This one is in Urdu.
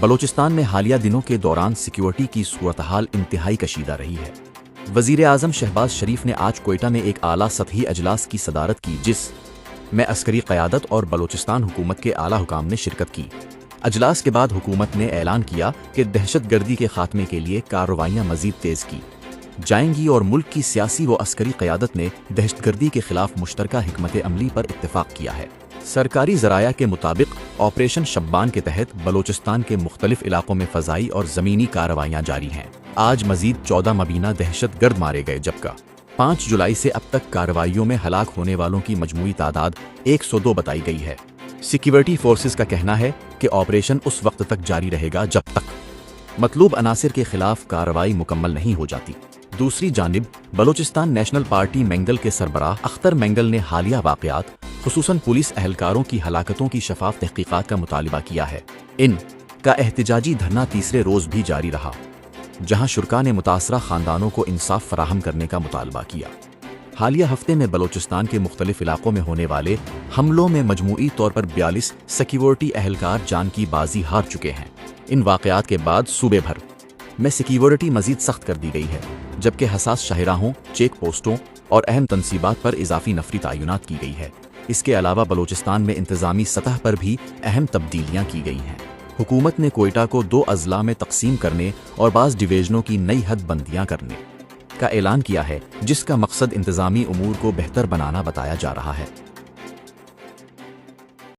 بلوچستان میں حالیہ دنوں کے دوران سیکیورٹی کی صورتحال انتہائی کشیدہ رہی ہے۔ وزیر اعظم شہباز شریف نے آج کوئٹہ میں ایک اعلیٰ سطحی اجلاس کی صدارت کی، جس میں عسکری قیادت اور بلوچستان حکومت کے اعلیٰ حکام نے شرکت کی۔ اجلاس کے بعد حکومت نے اعلان کیا کہ دہشت گردی کے خاتمے کے لیے کارروائیاں مزید تیز کی جائیں گی اور ملک کی سیاسی و عسکری قیادت نے دہشت گردی کے خلاف مشترکہ حکمت عملی پر اتفاق کیا ہے۔ سرکاری ذرائع کے مطابق آپریشن شبان کے تحت بلوچستان کے مختلف علاقوں میں فضائی اور زمینی کارروائیاں جاری ہیں۔ آج مزید 14 مبینہ دہشت گرد مارے گئے، جبکہ 5 جولائی سے اب تک کارروائیوں میں ہلاک ہونے والوں کی مجموعی تعداد 102 بتائی گئی ہے۔ سیکیورٹی فورسز کا کہنا ہے کہ آپریشن اس وقت تک جاری رہے گا جب تک مطلوب عناصر کے خلاف کارروائی مکمل نہیں ہو جاتی۔ دوسری جانب بلوچستان نیشنل پارٹی مینگل کے سربراہ اختر مینگل نے حالیہ واقعات، خصوصاً پولیس اہلکاروں کی ہلاکتوں کی شفاف تحقیقات کا مطالبہ کیا ہے۔ ان کا احتجاجی دھرنا تیسرے روز بھی جاری رہا، جہاں شرکاء نے متاثرہ خاندانوں کو انصاف فراہم کرنے کا مطالبہ کیا۔ حالیہ ہفتے میں بلوچستان کے مختلف علاقوں میں ہونے والے حملوں میں مجموعی طور پر 42 سیکیورٹی اہلکار جان کی بازی ہار چکے ہیں۔ ان واقعات کے بعد صوبے بھر میں سیکیورٹی مزید سخت کر دی گئی ہے، جبکہ حساس شاہراہوں، چیک پوسٹوں اور اہم تنصیبات پر اضافی نفری تعینات کی گئی ہے۔ اس کے علاوہ بلوچستان میں انتظامی سطح پر بھی اہم تبدیلیاں کی گئی ہیں۔ حکومت نے کوئٹہ کو 2 اضلاع میں تقسیم کرنے اور بعض ڈویژنوں کی نئی حد بندیاں کرنے کا اعلان کیا ہے، جس کا مقصد انتظامی امور کو بہتر بنانا بتایا جا رہا ہے۔